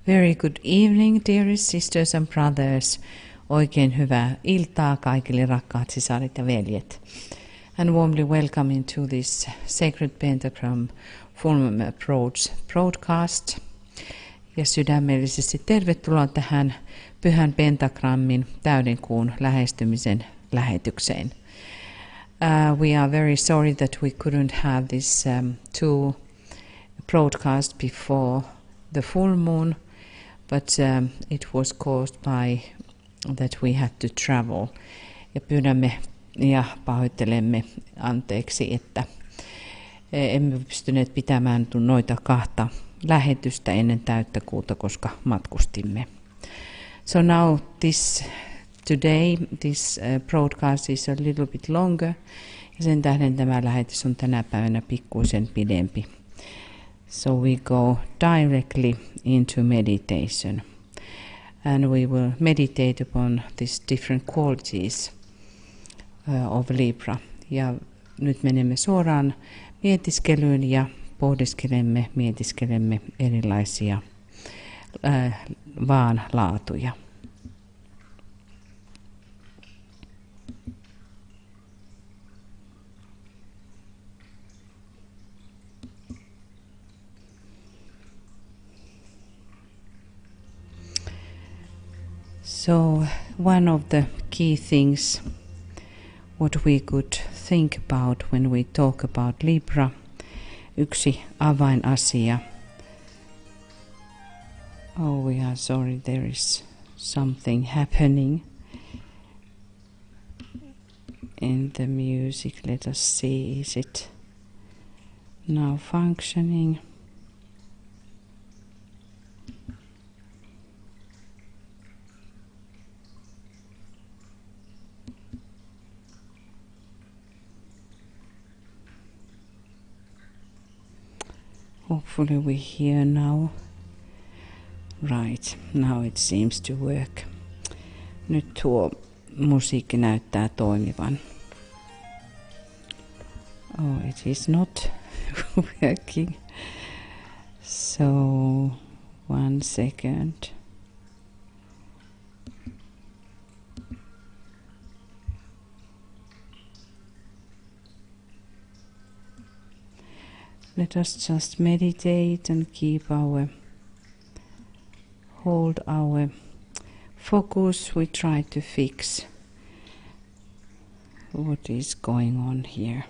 Very good evening, dearest sisters and brothers. Oikein hyvää iltaa kaikille rakkaat sisaret ja veljet. And warmly welcome into this Sacred Pentagram Full Approach broadcast. Ja sydämellisesti tervetuloa tähän Pyhän Pentagrammin täydenkuun lähestymisen lähetykseen. We are very sorry that we couldn't have this two broadcast before the full moon, but it was caused by that we had to travel. Ja pyydämme ja pahoittelemme anteeksi, että emme pystyneet pitämään noita kahta lähetystä ennen täyttä kuuta, koska matkustimme. So now today this broadcast is a little bit longer, ja sen tähden tämä lähetys on tänä päivänä pikkuisen pidempi. So we go directly into meditation, and we will meditate upon these different qualities of Libra. Ja nyt menemme suoraan mietiskelyyn ja mietiskelemme erilaisia vaanlaatuja. So one of the key things what we could think about when we talk about Libra, yksi avainasia. Oh, we are sorry, there is something happening in the music. Let us see, is it now functioning? Hopefully we hear now. Right, now it seems to work. Nyt tuo musiikki näyttää toimivan. Oh, it is not working. So, 1 second. Let us just meditate and hold our focus. We try to fix what is going on here.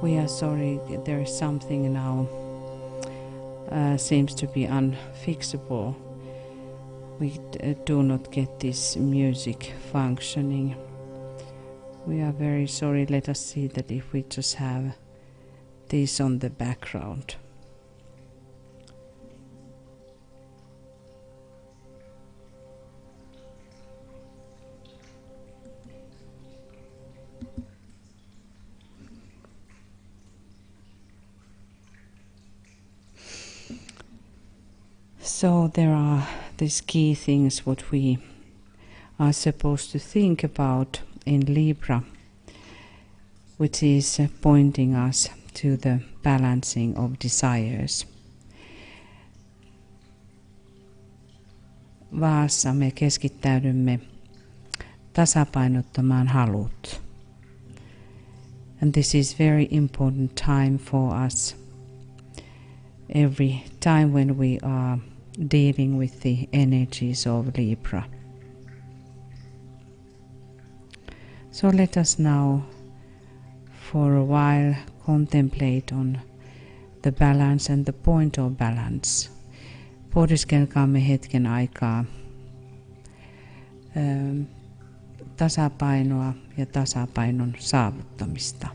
We are sorry, there is something now seems to be unfixable. We do not get this music functioning. We are very sorry. Let us see that if we just have this on the background. So there are these key things what we are supposed to think about in Libra, which is pointing us to the balancing of desires. Vaassa me keskittäydymme tasapainottamaan halut. And this is very important time for us. Every time when we are dealing with the energies of Libra. So let us now for a while contemplate on the balance and the point of balance. Pohdiskelkaamme hetken aikaa tasapainoa ja tasapainon saavuttamista.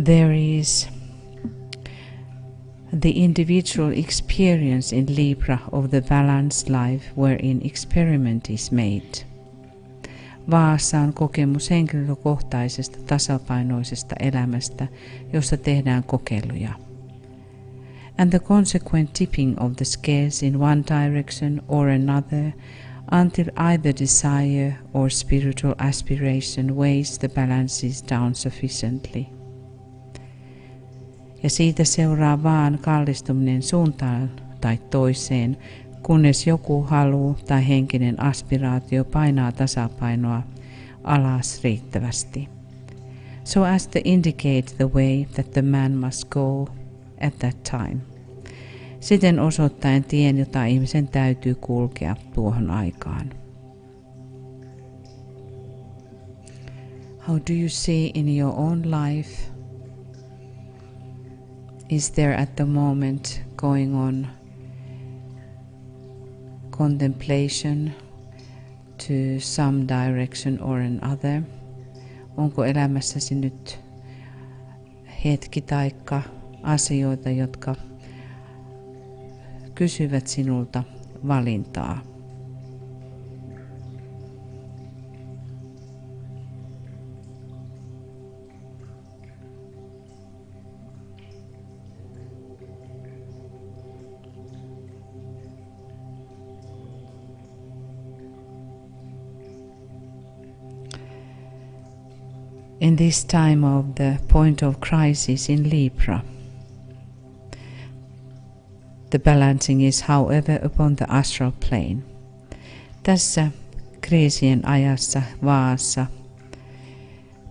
There is the individual experience in Libra of the balanced life wherein experiment is made. Vaassa on kokemus henkilökohtaisesta tasapainoisesta elämästä, jossa tehdään kokeiluja. And the consequent tipping of the scales in one direction or another until either desire or spiritual aspiration weighs the balances down sufficiently. Ja siitä seuraa vaan kallistuminen suuntaan tai toiseen, kunnes joku halu tai henkinen aspiraatio painaa tasapainoa alas riittävästi. So as to indicate the way that the man must go at that time. Siten osoittaen tien, jota ihmisen täytyy kulkea tuohon aikaan. How do you see in your own life? Is there at the moment going on contemplation to some direction or another? Onko elämässäsi nyt hetki taikka asioita, jotka kysyvät sinulta valintaa? In this time of the point of crisis in Libra, the balancing is however upon the astral plane. Tässä kriisien ajassa Vaassa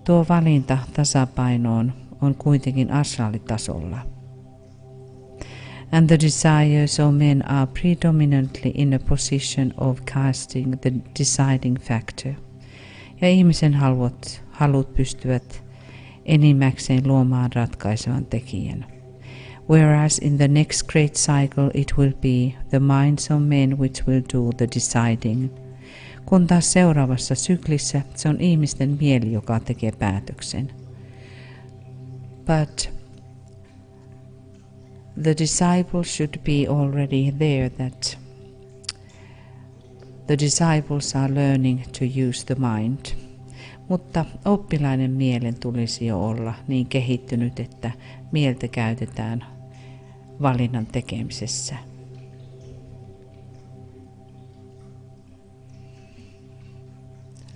tuo valinta tasapainoon on kuitenkin astraalitasolla. And the desires of men are predominantly in a position of casting the deciding factor. Ja ihmisen halut pystyvät enimmäkseen luomaan ratkaisevan tekijän. Whereas in the next great cycle it will be the minds of men which will do the deciding. Kun taas seuraavassa syklissä se on ihmisten mieli, joka tekee päätöksen. But the disciples should be already there, that the disciples are learning to use the mind. Mutta oppilainen mielen tulisi jo olla niin kehittynyt, että mieltä käytetään valinnan tekemisessä.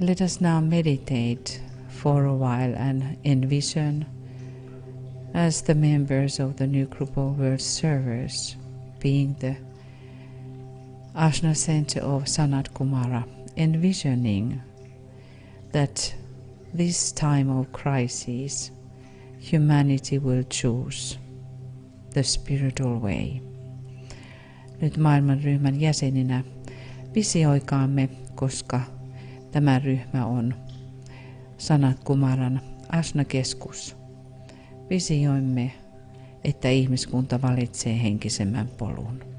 Let us now meditate for a while and envision as the members of the new group of world servers, being the Ashna center of Sanat Kumara, envisioning that this time of crisis, humanity will choose the spiritual way. Nyt maailmanryhmän jäseninä visioikaamme, koska tämä ryhmä on Sanat Kumaran Ashna-keskus. Visioimme, että ihmiskunta valitsee henkisemmän polun.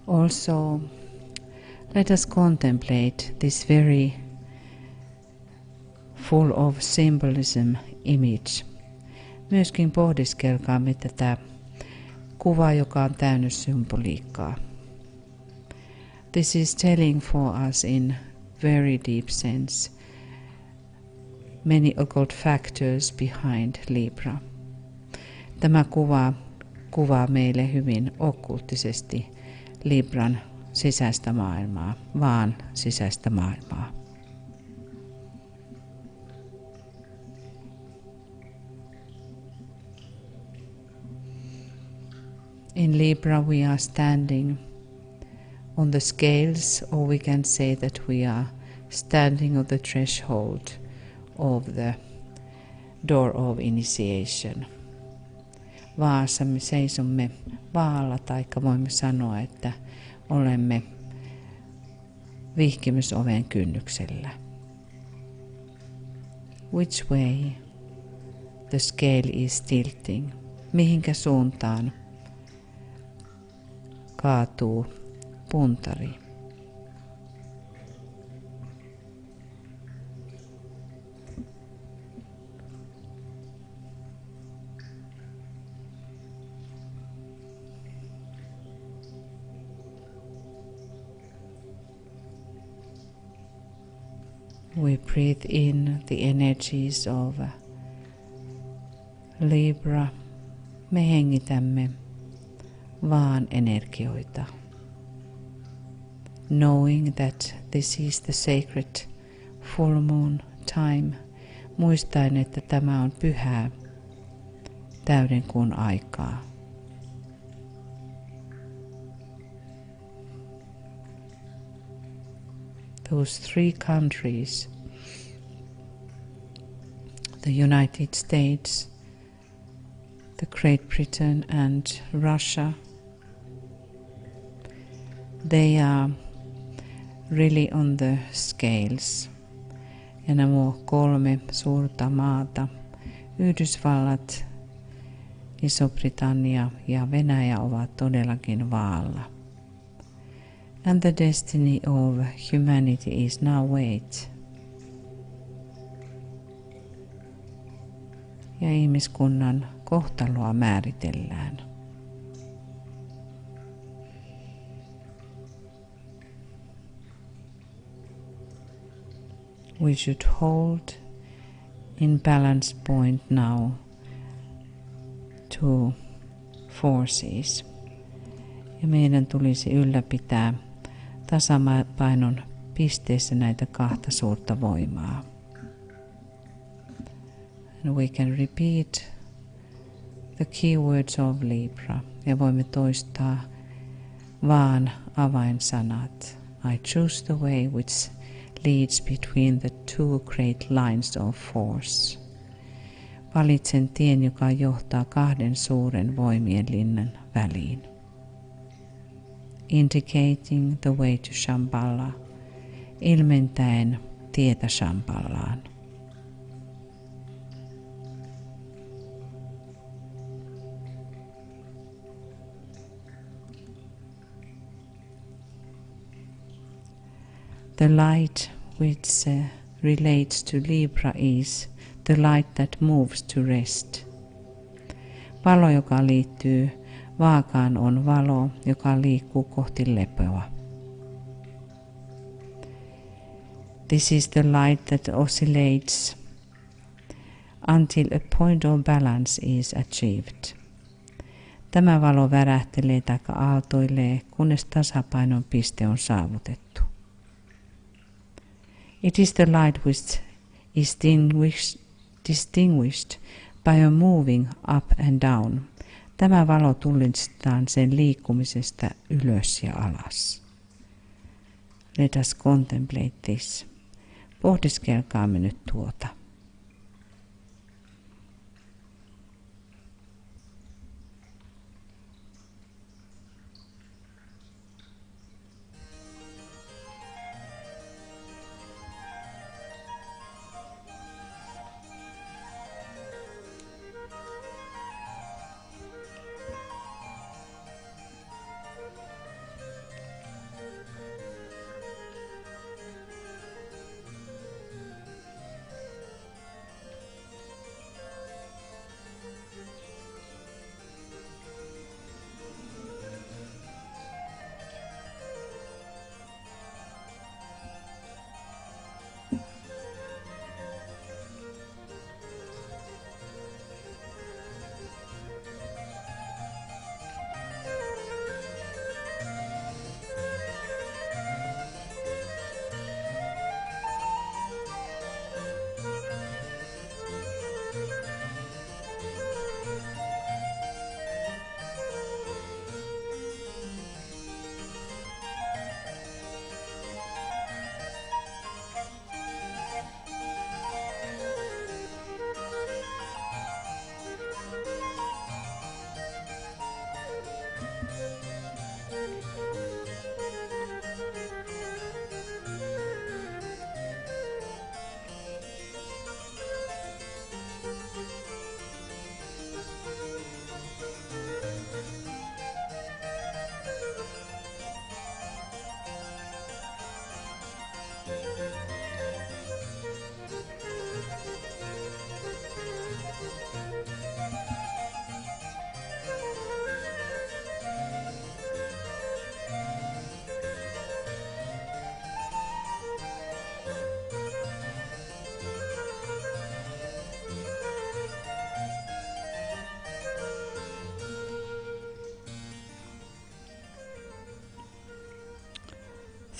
Also, let us contemplate this very full of symbolism image. Myöskin pohdiskelkaamme tätä kuvaa, joka on täynnä symboliikkaa. This is telling for us in very deep sense many occult factors behind Libra. Tämä kuvaa meille hyvin okkulttisesti Libran sisäistä maailmaa, vaan sisäistä maailmaa. In Libra we are standing on the scales, or we can say that we are standing on the threshold of the door of initiation. Vaassa me seisomme vaalla, taikka voimme sanoa, että olemme vihkimysoven kynnyksellä. Which way the scale is tilting? Mihinkä suuntaan kaatuu puntari? We breathe in the energies of Libra. Me hengitämme vaan energioita. Knowing that this is the sacred full moon time. Muistaen, että tämä on pyhää täyden kuun aikaa. Those three countries, the United States, the Great Britain and Russia, they are really on the scales. Ja nämä kolme suurta maata, Yhdysvallat, Iso-Britannia ja Venäjä, ovat todellakin vaalla. And the destiny of humanity is now wait. Ja ihmiskunnan kohtaloa määritellään. We should hold in balance point now two forces. Ja meidän tulisi ylläpitää tasapainon pisteessä näitä kahta suurta voimaa. And we can repeat the keywords of Libra. Ja voimme toistaa vaan avainsanat. I choose the way which leads between the two great lines of force. Valitsen tien, joka johtaa kahden suuren voimien linnan väliin. Indicating the way to Shambhala, ilmentäen tietä Shambhalaan. The light which relates to Libra is the light that moves to rest. Valo, joka liittyy Vaakaan, on valo, joka liikkuu kohti lepoa. This is the light that oscillates until a point of balance is achieved. Tämä valo värähtelee tai aaltoilee, kunnes tasapainon piste on saavutettu. It is the light which is distinguished by a moving up and down. Tämä valo tunnistetaan sen liikkumisesta ylös ja alas. Let us contemplate this. Pohdiskelkaamme nyt tuota.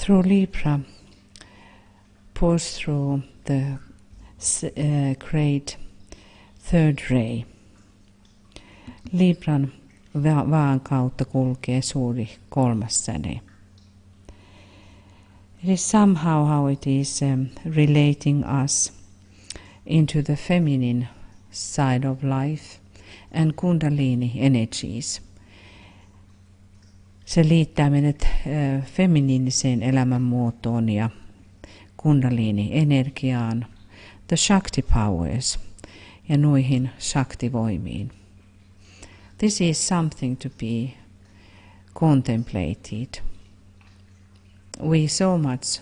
Through Libra, pause through the great third ray. Libran vaan kautta kulkee suuri kolmas säde. It is somehow how it is relating us into the feminine side of life and kundalini energies. Se liittää meidät feminiiniseen elämänmuotoon ja kundalini-energiaan, the Shakti powers ja noihin Shakti-voimiin. This is something to be contemplated. We so much,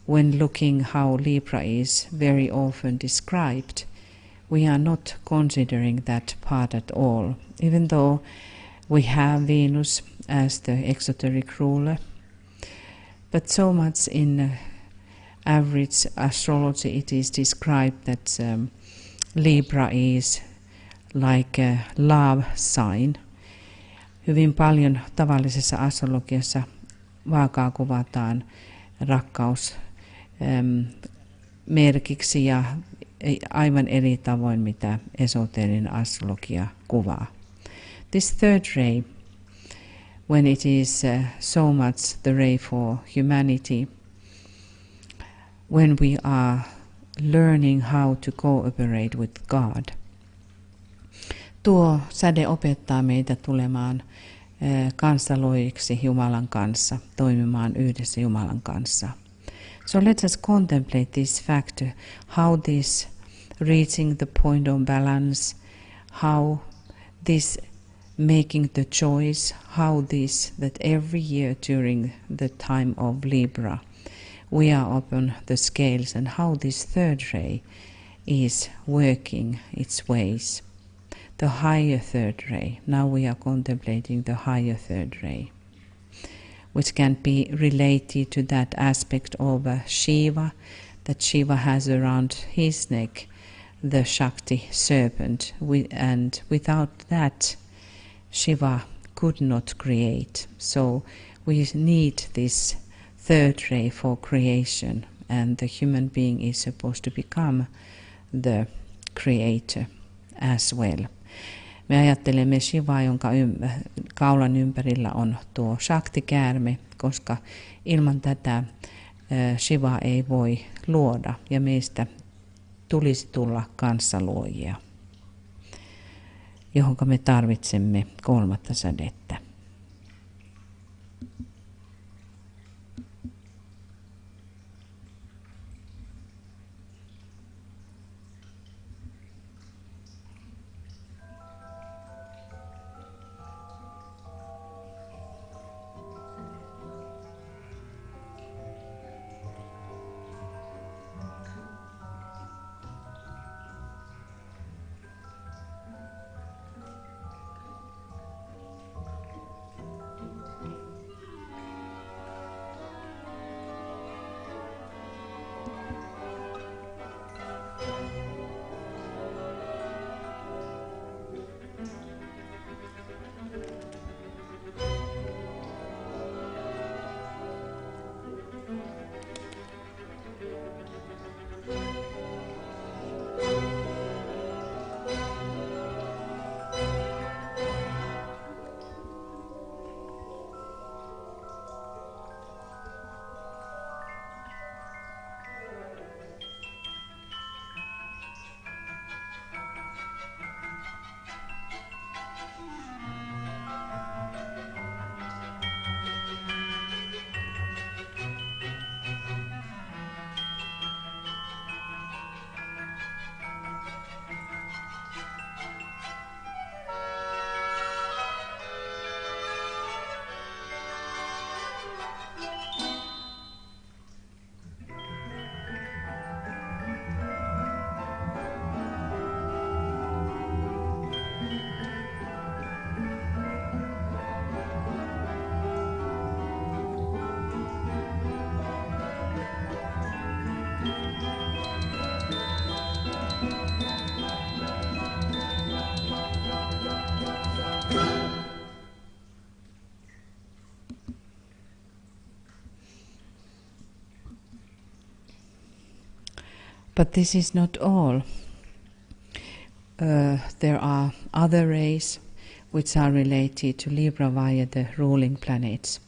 when looking how Libra is very often described, we are not considering that part at all, even though we have Venus as the exoteric ruler. But so much in average astrology it is described that Libra is like a love sign. Hyvin paljon tavallisessa astrologiassa Vaakaa kuvataan rakkaus merkiksi ja aivan eri tavoin, mitä esoterinen astrologia kuvaa. This third ray, when it is so much the ray for humanity, when we are learning how to cooperate with God. Tuo säde opettaa meitä tulemaan kansaloiksi Jumalan kanssa, toimimaan yhdessä Jumalan kanssa. So let us contemplate this fact, how this reaching the point of balance, how this making the choice, how this that every year during the time of Libra we are upon the scales, and how this third ray is working its ways. The higher third ray. Now we are contemplating the higher third ray, which can be related to that aspect of Shiva, that Shiva has around his neck the Shakti serpent, and without that Shiva could not create. So we need this third ray for creation, and the human being is supposed to become the creator as well. Me ajattelemme Shivaa, jonka kaulan ympärillä on tuo Shakti-käärme, koska ilman tätä Shivaa ei voi luoda, ja meistä tulisi tulla kanssaluojia, johon me tarvitsemme kolmatta sädettä. But this is not all. There are other rays which are related to Libra via the ruling planets.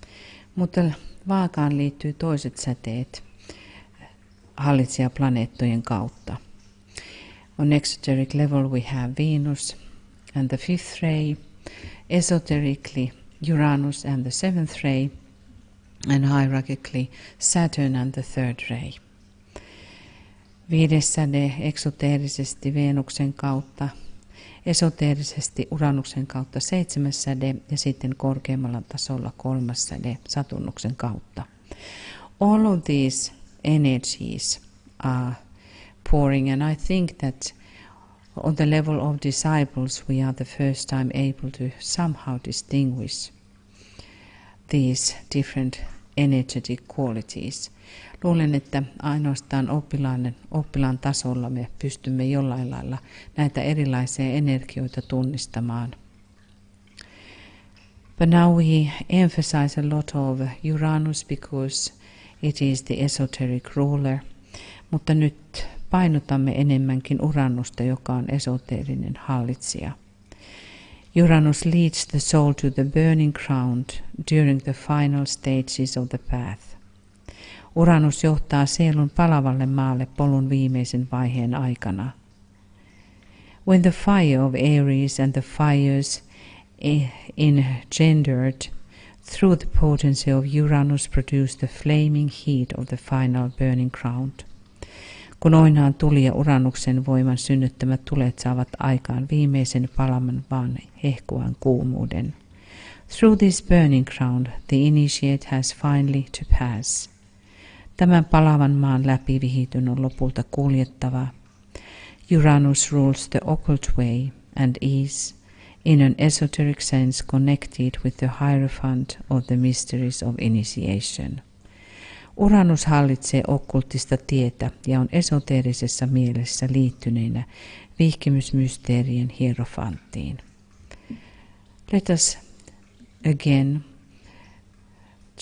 Mutta Vaakaan liittyy toiset säteet hallitsijaplaneettojen kautta. On exoteric level we have Venus and the fifth ray, esoterically Uranus and the seventh ray, and hierarchically Saturn and the third ray. Viides säde eksoteerisesti Venuksen kautta, esoteerisesti Uranuksen kautta seitsemäs säde ja sitten korkeammalla tasolla kolmas säde Saturnuksen kautta. All of these energies are pouring, and I think that on the level of disciples we are the first time able to somehow distinguish these different energetic qualities. Luulen, että ainoastaan oppilaan tasolla me pystymme jollain lailla näitä erilaisia energioita tunnistamaan. But now we emphasize a lot of Uranus because it is the esoteric ruler. Mutta nyt painotamme enemmänkin Uranusta, joka on esoteerinen hallitsija. Uranus leads the soul to the burning ground during the final stages of the path. Uranus johtaa sielun palavalle maalle polun viimeisen vaiheen aikana. When the fire of Aries and the fires engendered through the potency of Uranus produce the flaming heat of the final burning ground. Kun oinaan tuli ja Uranuksen voiman synnyttämät tulet saavat aikaan viimeisen palaman vaan hehkuvan kuumuuden. Through this burning ground the initiate has finally to pass. Tämän palavan maan läpi vihityn on lopulta kuljettava. Uranus rules the occult way and is, in an esoteric sense, connected with the Hierophant of the mysteries of initiation. Uranus hallitsee okkultista tietä ja on esoteerisessa mielessä liittyneenä vihkimysmysteerien hierofanttiin. Let us again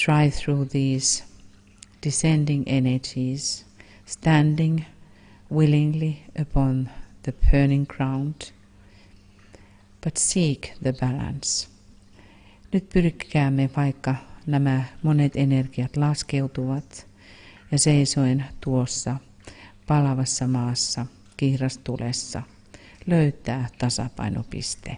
try through these descending energies, standing willingly upon the burning ground, but seek the balance. Nyt pyrkikäämme, vaikka nämä monet energiat laskeutuvat ja seisoen tuossa palavassa maassa, kiirastulessa, löytää tasapainopiste.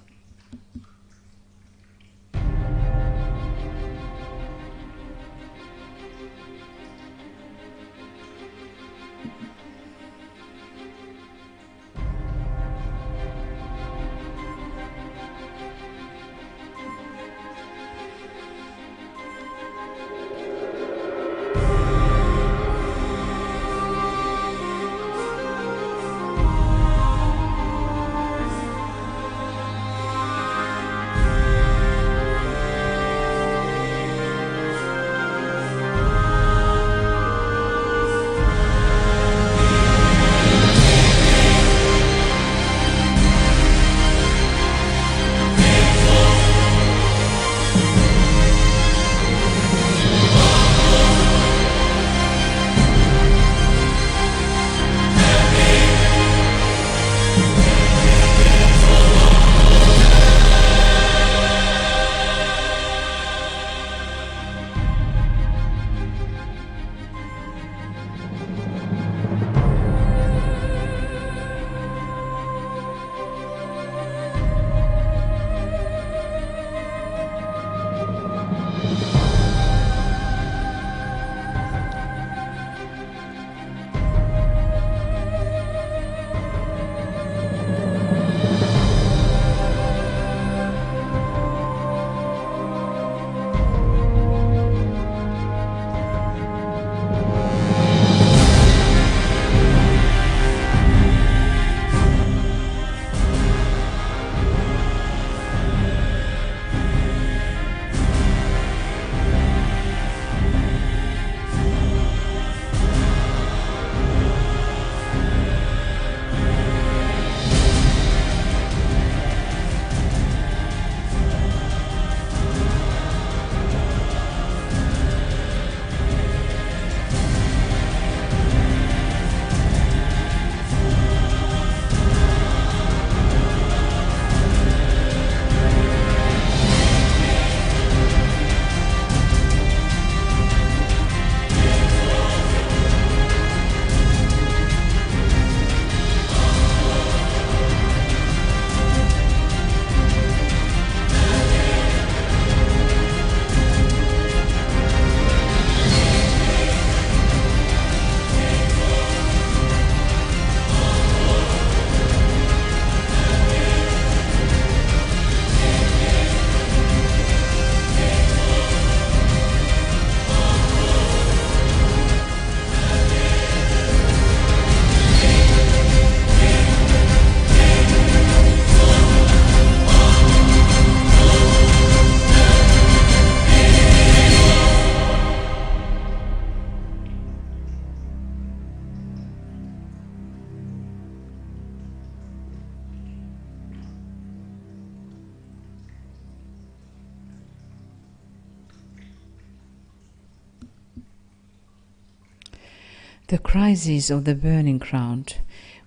The crises of the burning ground,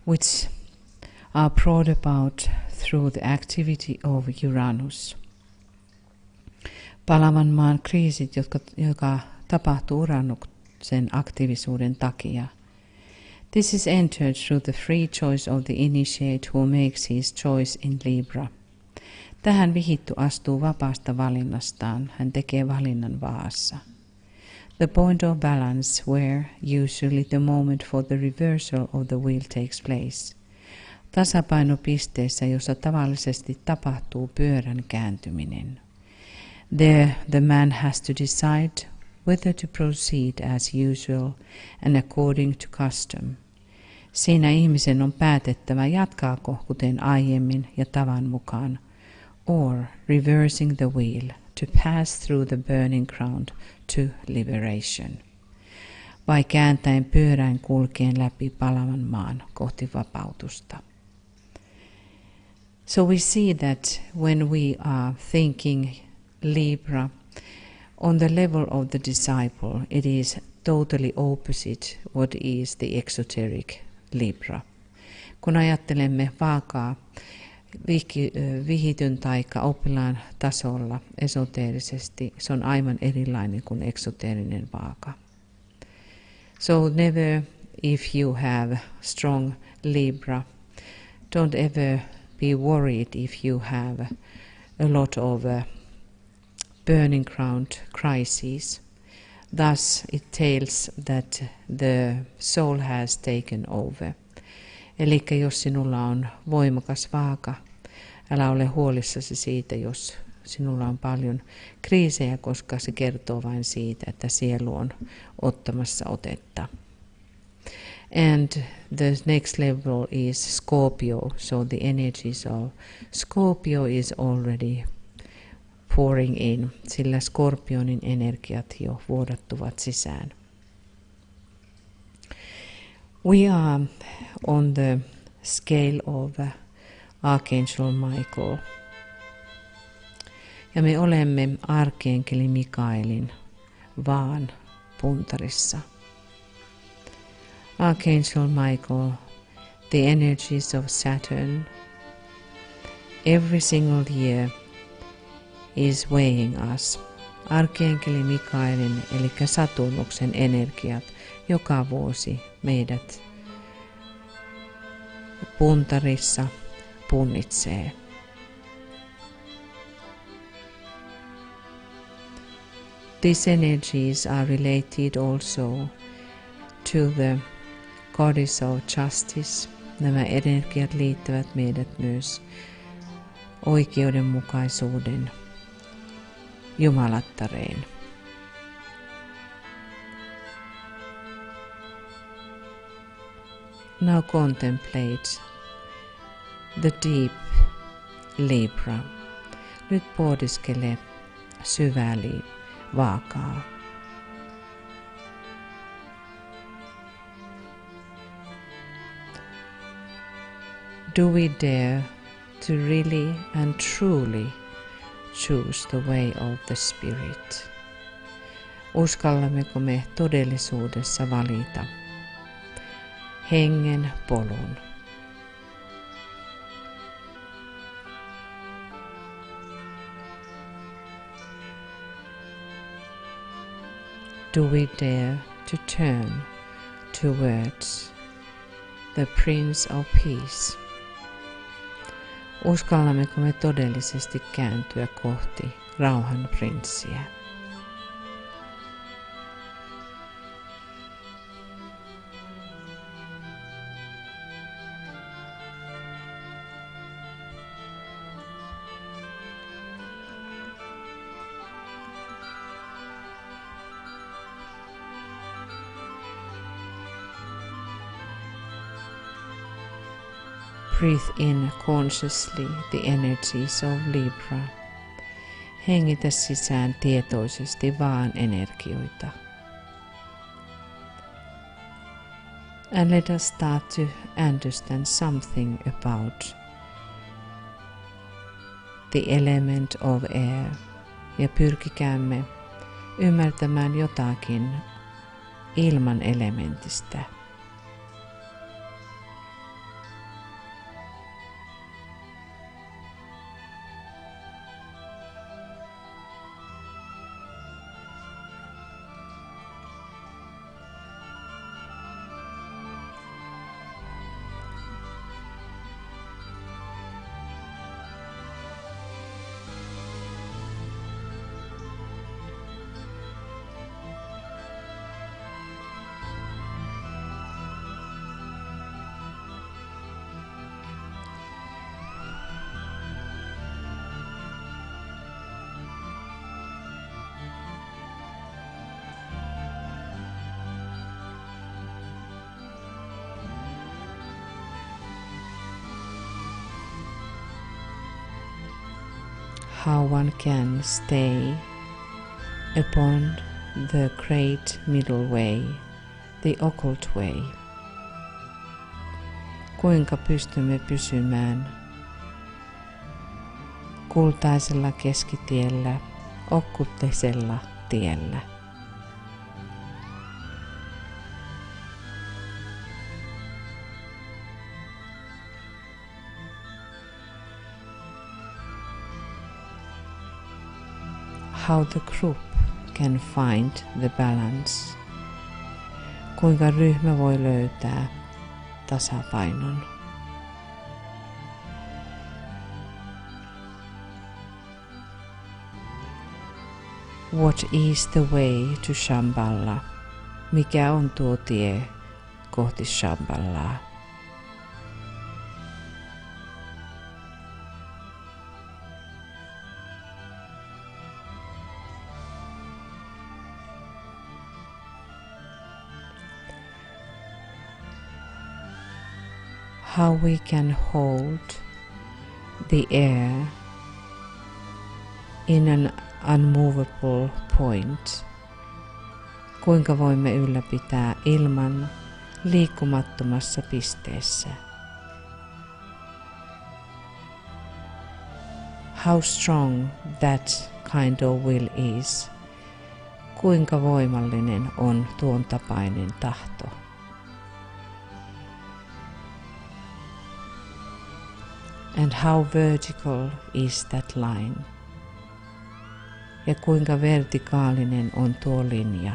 which are brought about through the activity of Uranus. Palavan maan kriisit, joka tapahtuu Uranuksen aktiivisuuden takia. This is entered through the free choice of the initiate who makes his choice in Libra. Tähän vihitty astuu vapaasta valinnastaan, hän tekee valinnan vaassa. The point of balance where usually the moment for the reversal of the wheel takes place. Tasapainopisteessä, jossa tavallisesti tapahtuu pyörän kääntyminen. There the man has to decide whether to proceed as usual and according to custom. Siinä ihmisen on päätettävä, jatkaako kuten aiemmin ja tavan mukaan, or reversing the wheel to pass through the burning ground to liberation. Vai kääntäen pyörän kulkeen läpi palavan maan kohti vapautusta. So we see that when we are thinking Libra, on the level of the disciple, it is totally opposite what is the exoteric Libra. Kun ajattelemme vaakaa vihityn taikka oppilaan tasolla esoteerisesti, se on aivan erilainen kuin eksoteerinen vaaka. So never, if you have strong Libra, don't ever be worried if you have a lot of burning ground crises. Thus it tells that the soul has taken over. Eli jos sinulla on voimakas vaaka, älä ole huolissasi siitä, jos sinulla on paljon kriisejä, koska se kertoo vain siitä, että sielu on ottamassa otetta. And the next level is Scorpio, so the energies of Scorpio is already pouring in, sillä Skorpionin energiat jo vuodattuvat sisään. We are on the scale of Archangel Michael. Ja me olemme arkienkeli Mikaelin vaan puntarissa. Archangel Michael, the energies of Saturn, every single year is weighing us. Arkienkeli Mikaelin eli Saturnuksen energiat joka vuosi meidät puntarissa punnitsee. These energies are related also to the goddess of justice. Nämä energiat liittävät meidät myös oikeudenmukaisuuden jumalattareen. Now contemplate the deep Libra. Nyt pohdiskele syvää vaakaa. Do we dare to really and truly choose the way of the Spirit? Uskallammeko me todellisuudessa valita hengen polun? Do we dare to turn towards the Prince of Peace? Uskallammeko me todellisesti kääntyä kohti rauhan prinssiä? Breathe in consciously the energies of Libra. Hengitä sisään tietoisesti vaan energioita. And let us start to understand something about the element of air. Ja pyrkikäämme ymmärtämään jotakin ilman elementistä. How one can stay upon the great middle way, the occult way. Kuinka pystymme pysymään kultaisella keskitiellä, okkultisella tiellä. How the group can find the balance. Kuinka ryhmä voi löytää tasapainon. What is the way to Shambhala? Mikä on tuo tie kohti Shambhalaa? How we can hold the air in an unmovable point. Kuinka voimme ylläpitää ilman liikkumattomassa pisteessä. How strong that kind of will is. Kuinka voimallinen on tuon tapainen tahto. And how vertical is that line? Ja kuinka vertikaalinen on tuo linja?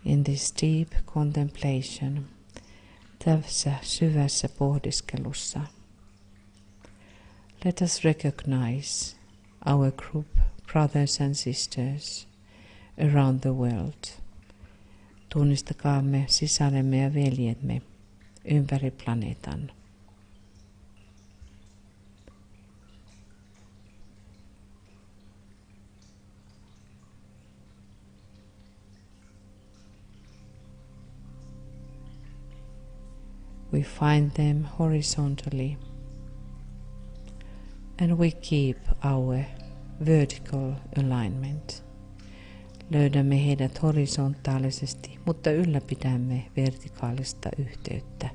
In this deep contemplation, tässä syvässä pohdiskelussa, let us recognize our group, brothers and sisters around the world. Tunnistakaamme sisaremme ja veljemme ympäri planeetan. We find them horizontally and we keep our vertical alignment. Löydämme heidät horisontaalisesti, mutta ylläpidämme vertikaalista yhteyttä.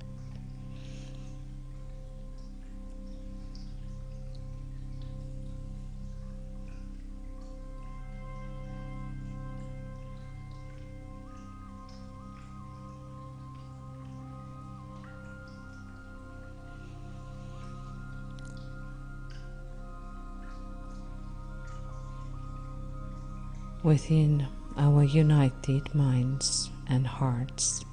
Within our united minds and hearts,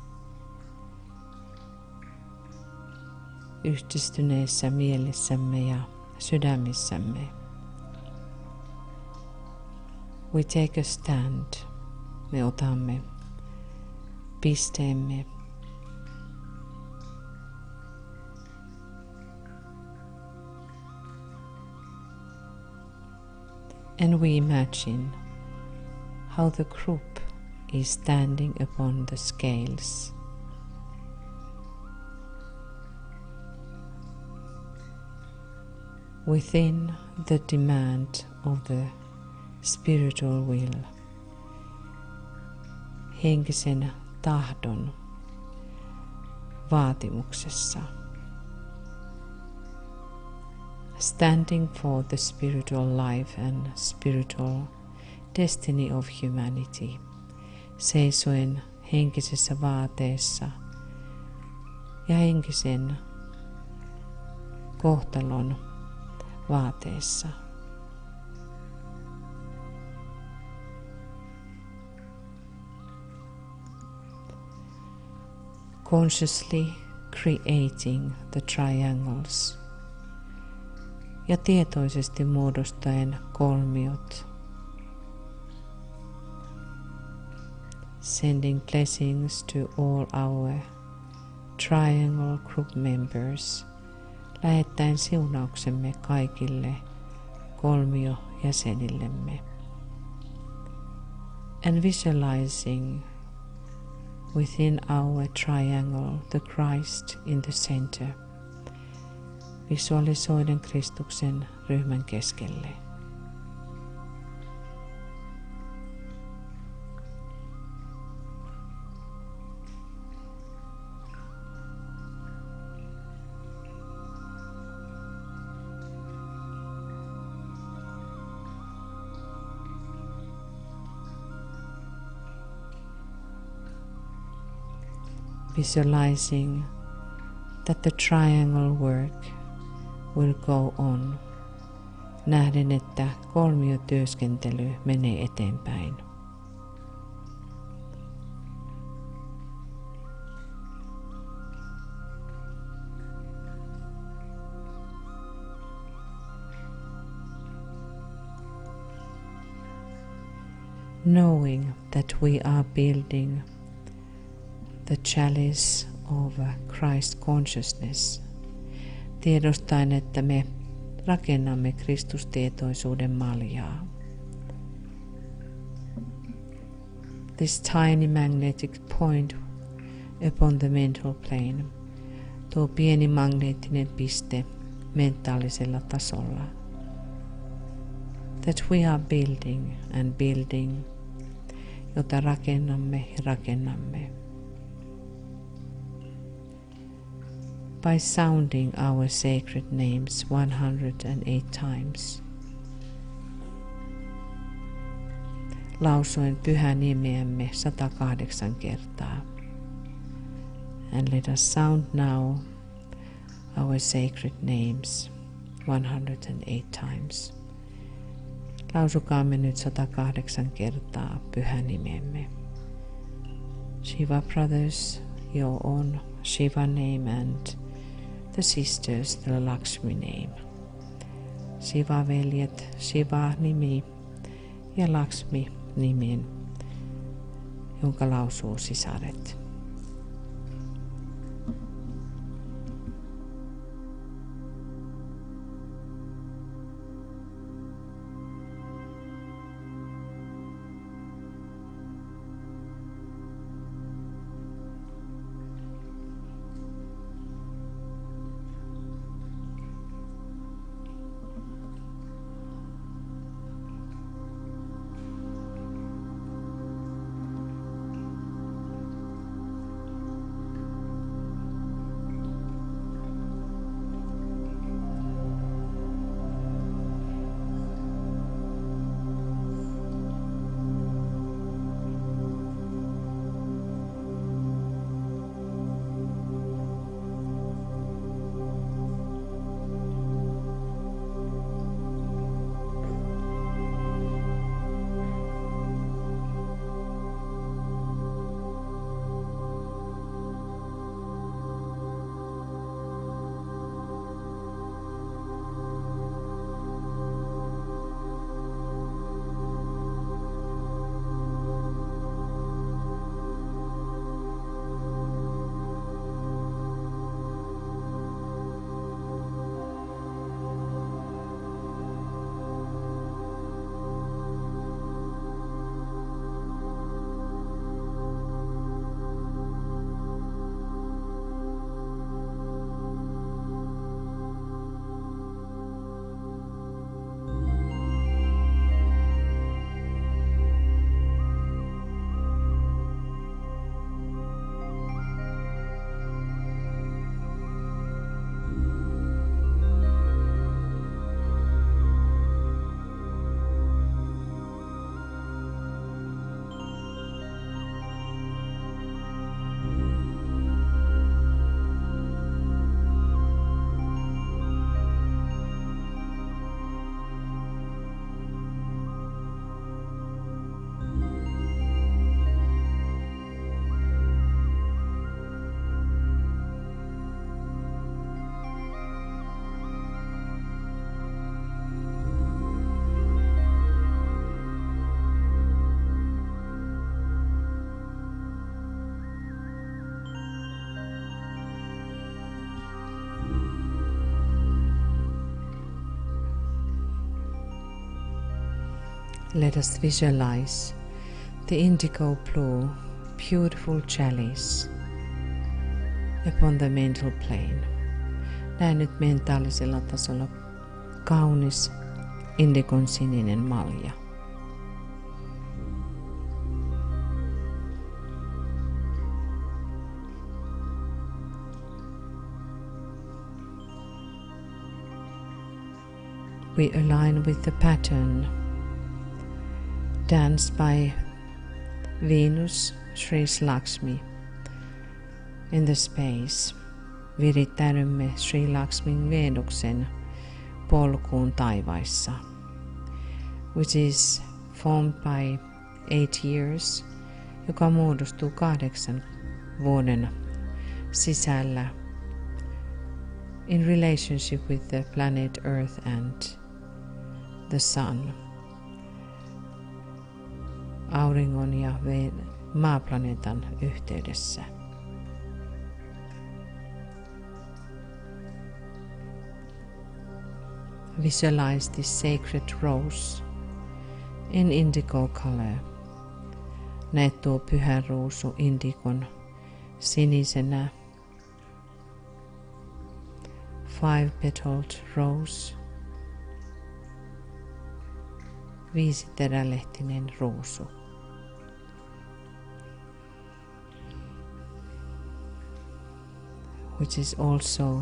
yhdistyneessä mielessämme ja sydämissämme, we take a stand, me otamme pisteemme and we imagine how the group is standing upon the scales. within the demand of the spiritual will, henkisen tahdon vaatimuksessa, standing for the spiritual life and spiritual destiny of humanity, seisoen henkisessä vaateessa ja henkisen kohtalon vaateessa. Consciously creating the triangles ja tietoisesti muodostaen kolmiot. Sending blessings to all our triangle group members, lähettäen siunauksemme kaikille kolmiojäsenillemme. And visualizing within our triangle the Christ in the center, visualisoiden Kristuksen ryhmän keskelle. Visualizing that the triangle work will go on. Nähden, että kolmiotyöskentely menee eteenpäin. Knowing that we are building the chalice of Christ consciousness, tiedostaen, että me rakennamme Kristustietoisuuden maljaa. This tiny magnetic point upon the mental plane, tuo pieni magneettinen piste mentaalisella tasolla. That we are building and building, jota rakennamme ja rakennamme. By sounding our sacred names 108 times. Lausuen pyhän nimeämme 108 kertaa. And let us sound now our sacred names 108 times. Lausukaamme nyt 108 kertaa pyhän nimemme. Shiva brothers, your own Shiva name and the sisters, the Lakshmi name. Shiva veljet, Shiva nimi ja Lakshmi nimen, jonka lausuu sisaret. Let us visualize the indigo blue, beautiful chalice upon the mental plane. Näe nyt mentaalisella tasolla kaunis indigon sininen malja. We align with the pattern danced by Venus, Sri Lakshmi in the space. Virittäydymme Sri Lakshmin Venuksen polkuun taivaissa, which is formed by 8 years, joka muodostuu 8 vuoden sisällä in relationship with the planet Earth and the Sun, auringon ja maaplaneetan yhteydessä. Visualize this sacred rose in indigo color. Näet tuo pyhä ruusu indigon sinisenä. 5-petaled rose. 5-terälehtinen ruusu. Which is also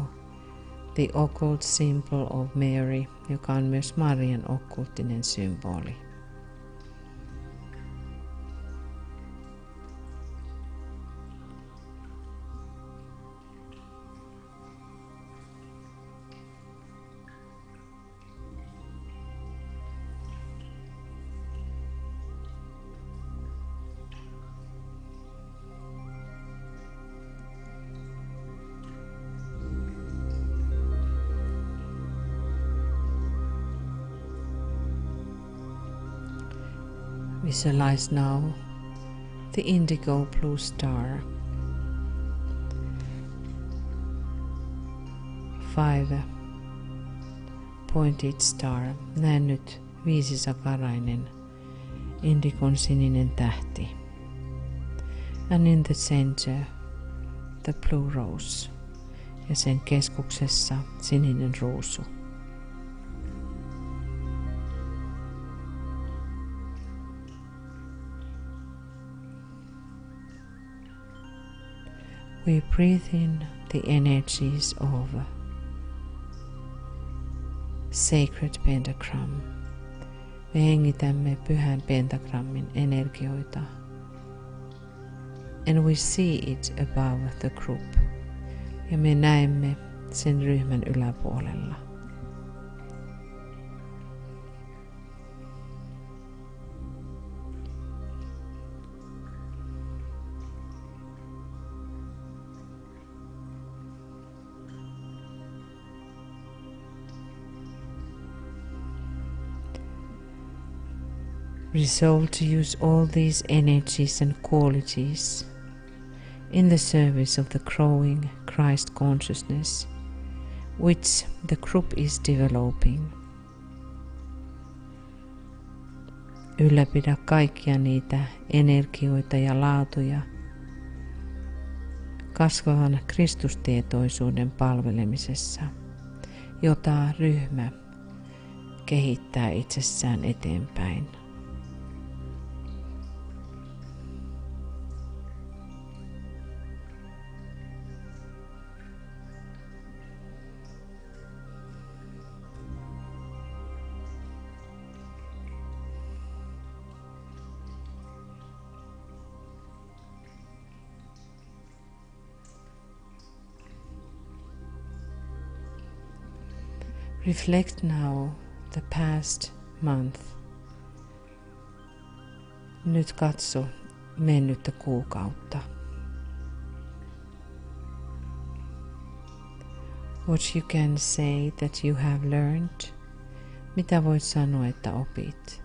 the occult symbol of Mary, joka on myös Marian okkulttinen symboli. Visualize now the indigo blue star. 5-pointed star. Näe nyt 5-sakarainen indigon sininen tähti. And in the center the blue rose. Ja sen keskuksessa sininen ruusu. We breathe in the energies of sacred pentagram. Me hengitämme pyhän pentagrammin energioita. And we see it above the group. Ja me näemme sen ryhmän yläpuolella. Resolve to use all these energies and qualities in the service of the growing Christ consciousness, which the group is developing. Ylläpidä kaikkia niitä energioita ja laatuja kasvavan Kristustietoisuuden palvelemisessa, jota ryhmä kehittää itsessään eteenpäin. Reflect now the past month. Nyt katso mennyttä kuukautta. What you can say that you have learned. Mitä voit sanoa, että opit?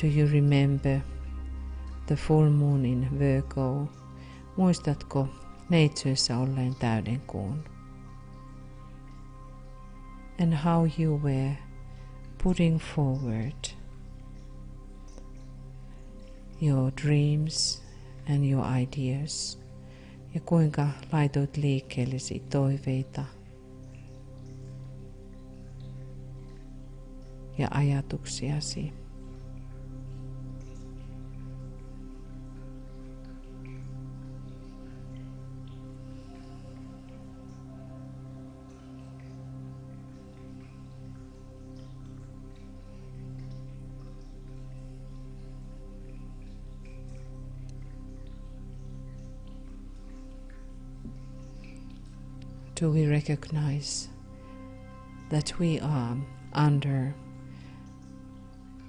Do you remember the full moon in Virgo? Muistatko neitsyössä olleen täydenkuun? And how you were putting forward your dreams and your ideas ja kuinka laitoit liikkeellesi toiveita ja ajatuksiasi. Do we recognize that we are under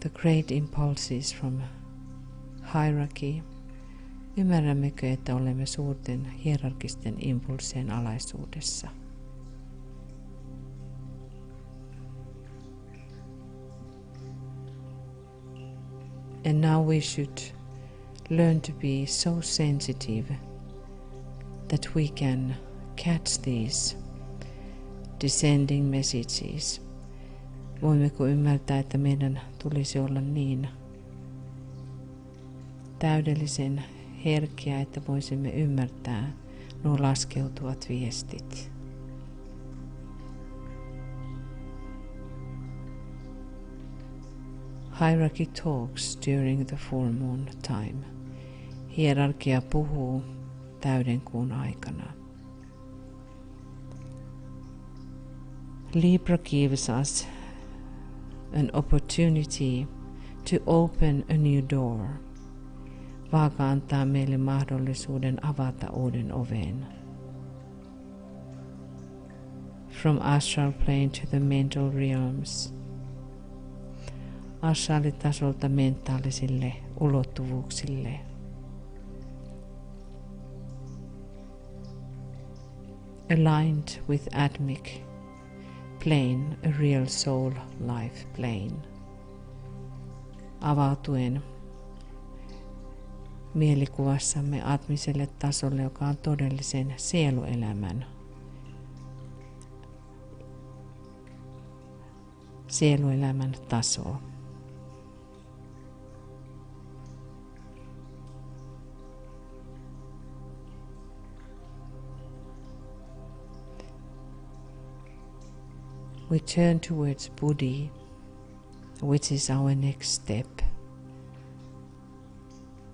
the great impulses from hierarchy? Ymmärrämmekö, että olemme suurten hierarkisten impulssien alaisuudessa? And now we should learn to be so sensitive that we can catch these descending messages. Voimmeko ymmärtää, että meidän tulisi olla niin täydellisen herkkiä, että voisimme ymmärtää nuo laskeutuvat viestit? Hierarchy talks during the full moon time. Hierarkia puhuu täydenkuun aikana. Libra gives us an opportunity to open a new door. Vaaka antaa meille mahdollisuuden avata uuden oven. From astral plane to the mental realms. Astraalitasolta mentaalisille ulottuvuuksille. Aligned with Atmic plane, a real soul life plane. Avautuen mielikuvassamme atmiselle tasolle, joka on todellisen sieluelämän taso. We turn towards Buddhi, which is our next step,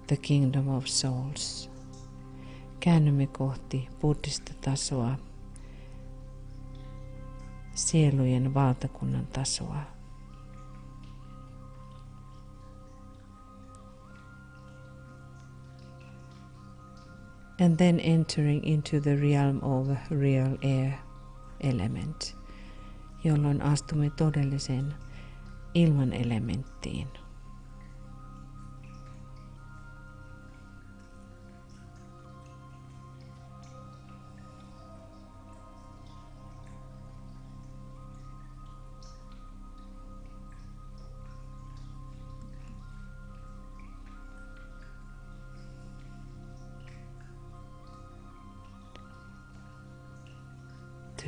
the kingdom of souls. Käännymme kohti buddhista tasoa, sielujen valtakunnan tasoa. And then entering into the realm of real air element, jolloin astumme todellisen ilman elementtiin.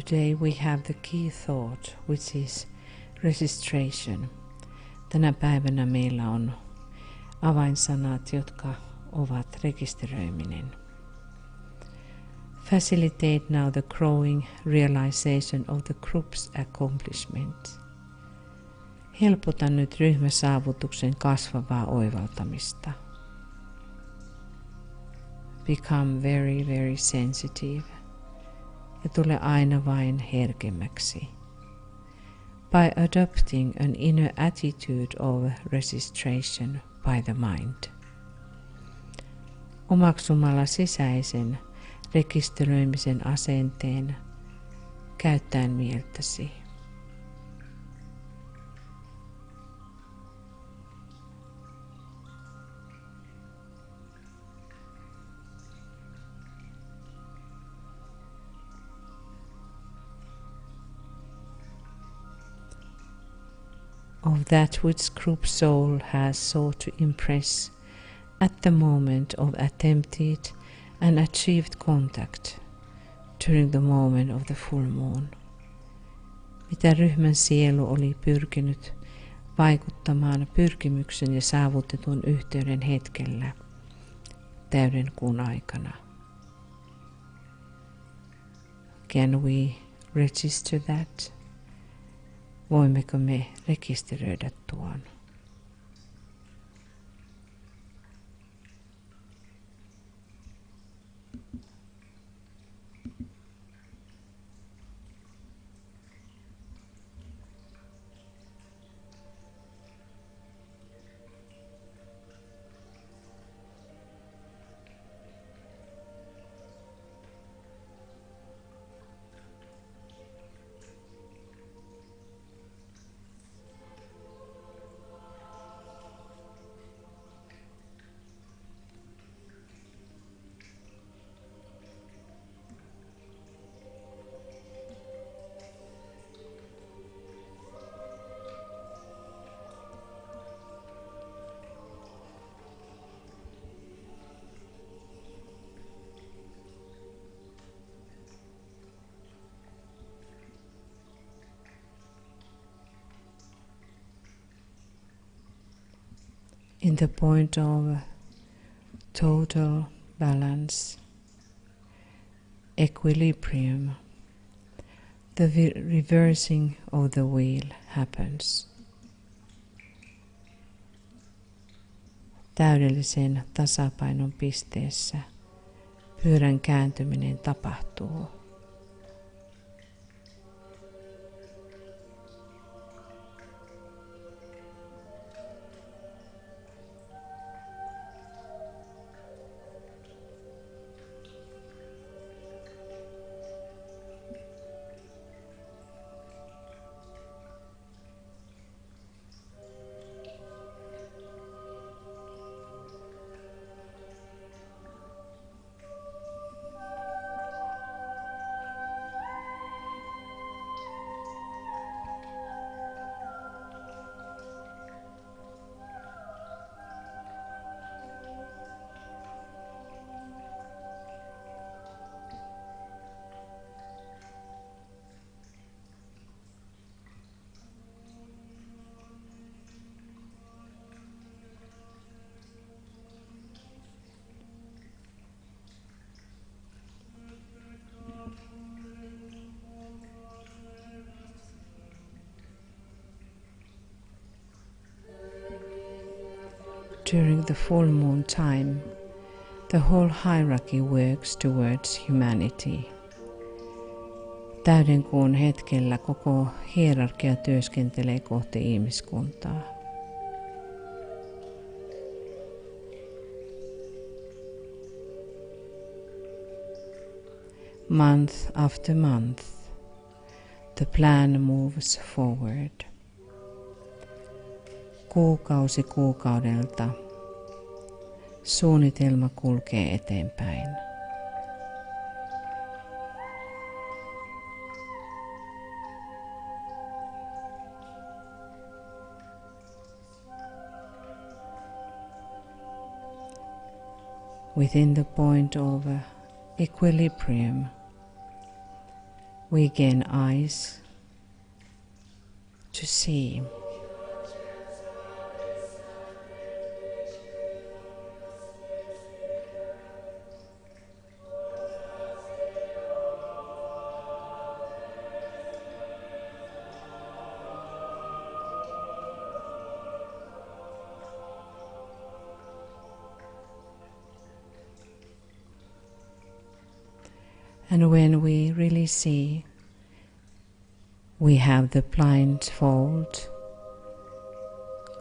Today we have the key thought, which is registration. Tänä päivänä meillä on avainsanat, jotka ovat rekisteröiminen. Facilitate now the growing realization of the group's accomplishment. Helpota nyt ryhmäsaavutuksen kasvavaa oivaltamista. Become very, very sensitive. Ja tule aina vain herkemmäksi. By adopting an inner attitude of registration by the mind. Omaksumalla sisäisen rekisteröimisen asenteen käyttäen mieltäsi. Of that which group soul has sought to impress at the moment of attempted and achieved contact during the moment of the full moon. Mitä ryhmän sielu oli pyrkinyt vaikuttamaan pyrkimyksen ja saavutetun yhteyden hetkellä täyden kuun aikana. Can we register that? Voimmeko me rekisteröidä tuon? In the point of total balance, equilibrium, the reversing of the wheel happens. Täydellisen tasapainon pisteessä pyörän kääntyminen tapahtuu. During the full moon time, the whole hierarchy works towards humanity. Täyden kuun hetkellä koko hierarkia työskentelee kohti ihmiskuntaa. Month after month, the plan moves forward. Kuukausi kuukaudelta suunnitelma kulkee eteenpäin. Within the point of equilibrium, we gain eyes to see. And when we really see, we have the blindfold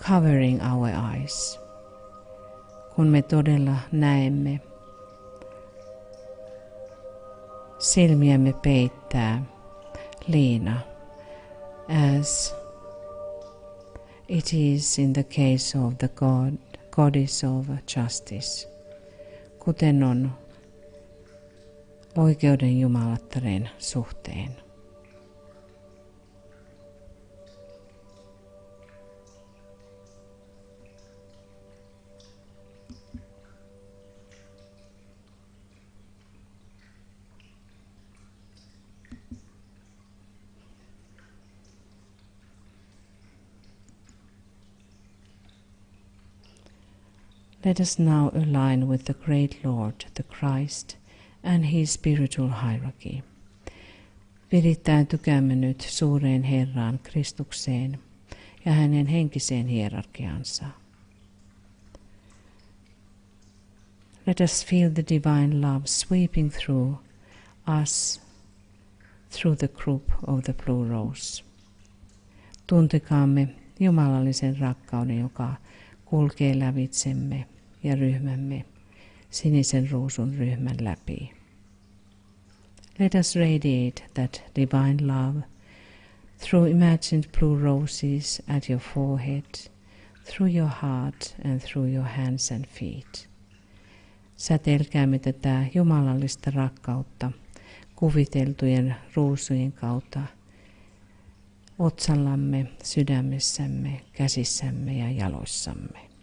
covering our eyes. Kun me todella näemme, silmiämme peittää liina, as it is in the case of the goddess of justice, kuten on oikeuden jumalattaren suhteen. Let us now align with the great Lord, the Christ, and his spiritual hierarchy. Virittäytykäämme nyt suureen Herraan Kristukseen ja hänen henkiseen hierarkiansa. Let us feel the divine love sweeping through us, through the group of the blue rose. Tuntekaamme jumalallisen rakkauden, joka kulkee lävitsemme ja ryhmämme sinisen ruusun ryhmän läpi. Let us radiate that divine love through imagined blue roses at your forehead, through your heart and through your hands and feet. Säteilkäämme tätä jumalallista rakkautta kuviteltujen ruusujen kautta otsallamme, sydämessämme, käsissämme ja jaloissamme.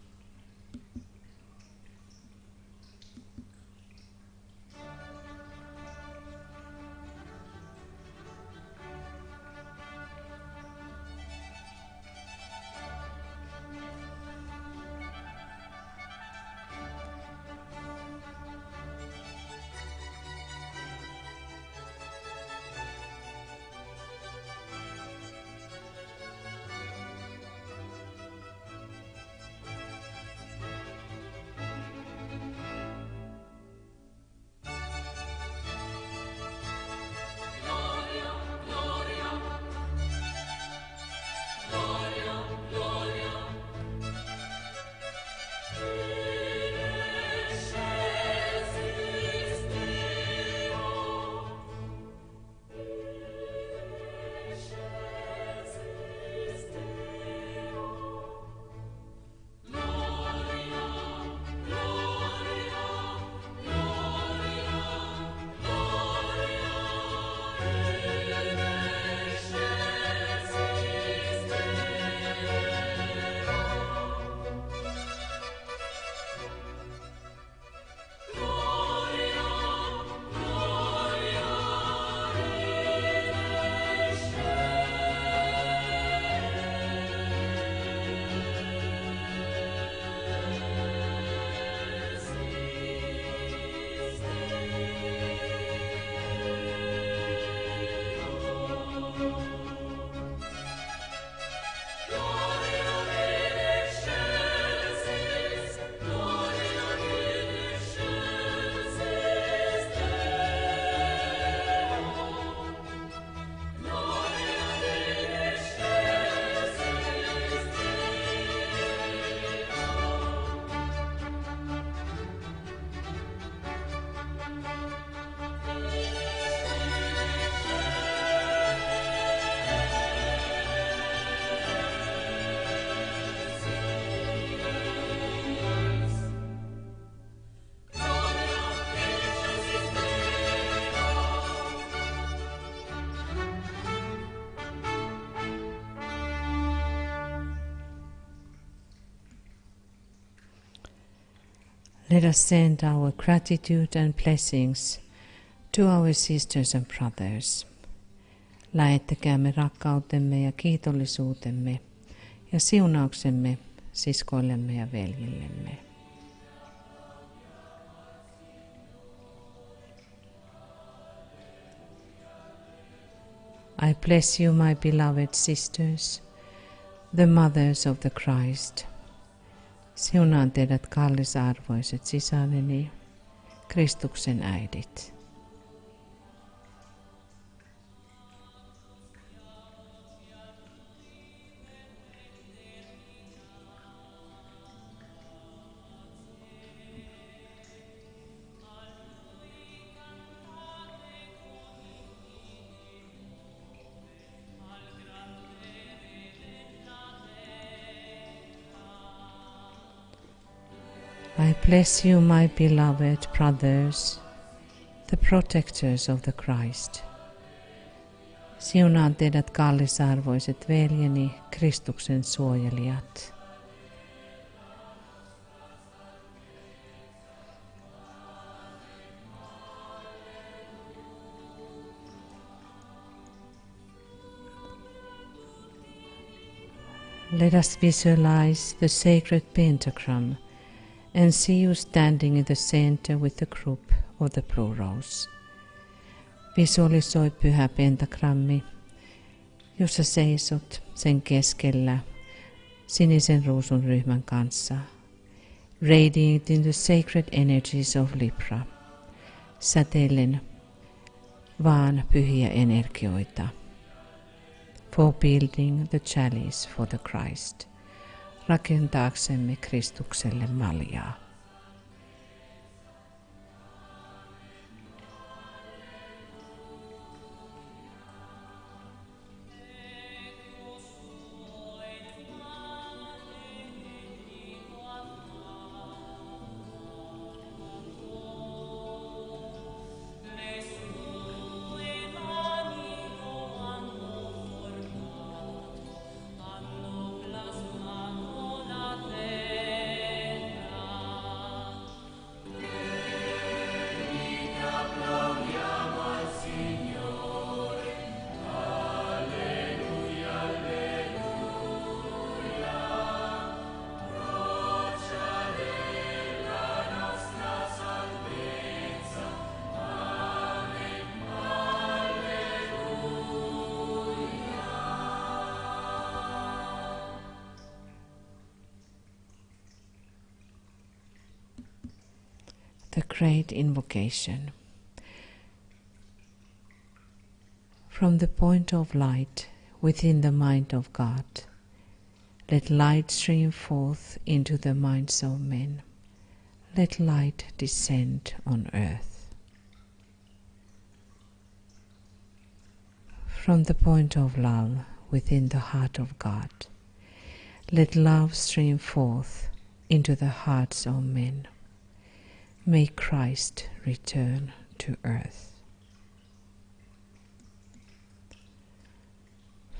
Let us send our gratitude and blessings to our sisters and brothers. Lähettäkäämme rakkautemme ja kiitollisuutemme ja siunauksemme siskoillemme ja veljillemme. I bless you, my beloved sisters, the mothers of the Christ. Siunaan teidät kallisarvoiset sisareni, Kristuksen äidit. I bless you, my beloved brothers, the protectors of the Christ. Siunaan teidät kallisarvoiset veljeni, Kristuksen suojelijat. Let us visualize the sacred pentagram and see you standing in the center with the group of the Blue Rose. Visualisoi pyhä pentagrammi, jossa seisot sen keskellä sinisen ruusun ryhmän kanssa, radiating the sacred energies of Libra, säteillen vaan pyhiä energioita, for building the chalice for the Christ, rakentaaksemme Kristukselle maljaa. The Great Invocation. From the point of light within the mind of God, let light stream forth into the minds of men. Let light descend on earth. From the point of love within the heart of God, let love stream forth into the hearts of men. May Christ return to earth.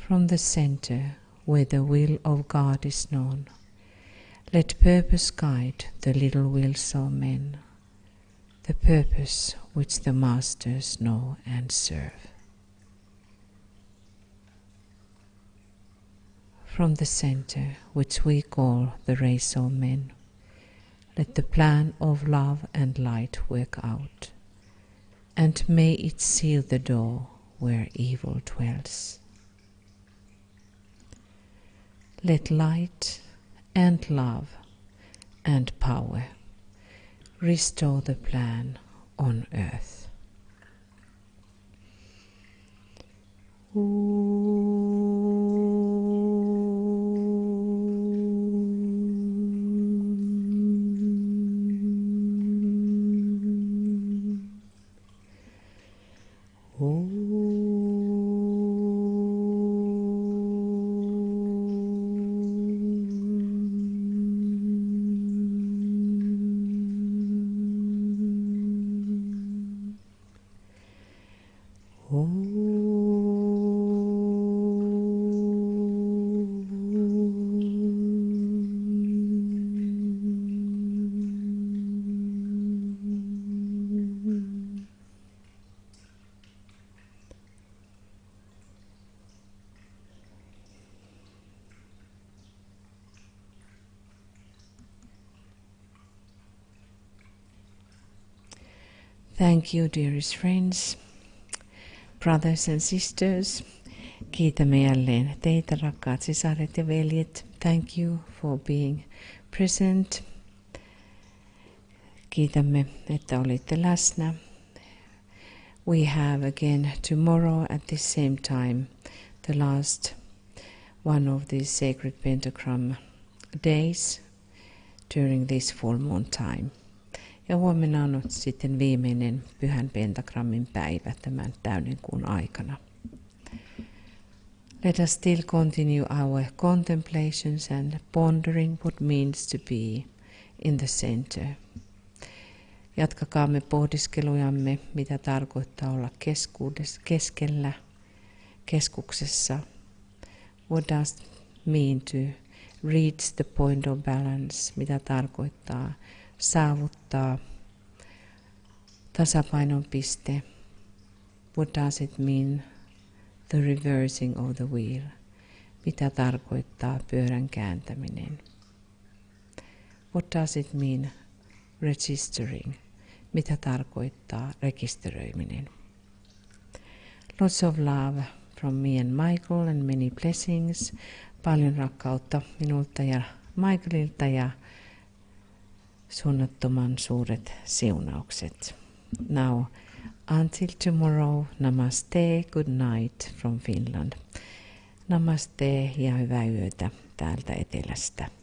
From the center where the will of God is known, let purpose guide the little wills of men, the purpose which the masters know and serve. From the center which we call the race of men, let the plan of love and light work out, and may it seal the door where evil dwells. Let light and love and power restore the plan on earth. Thank you, dearest friends, brothers and sisters. Kiitämme jälleen teitä, rakkaat sisaret ja veljet. Thank you for being present. Kiitämme, että olitte läsnä. We have again tomorrow at the same time the last one of these sacred pentagram days during this full moon time. Ja huomenna on sitten viimeinen pyhän pentagrammin päivä tämän täydenkuun aikana. Let us still continue our contemplations and pondering what means to be in the center. Jatkakaamme pohdiskelujamme, mitä tarkoittaa olla keskellä, keskuksessa. What does mean to reach the point of balance, mitä tarkoittaa saavuttaa tasapainon piste. What does it mean, the reversing of the wheel? Mitä tarkoittaa pyörän kääntäminen? What does it mean, registering. Mitä tarkoittaa rekisteröiminen? Lots of love from me and Michael and many blessings. Paljon rakkautta minulta ja Michaelilta ja suunnattoman suuret siunaukset. Now, until tomorrow, namaste, good night from Finland. Namaste ja hyvää yötä täältä etelästä.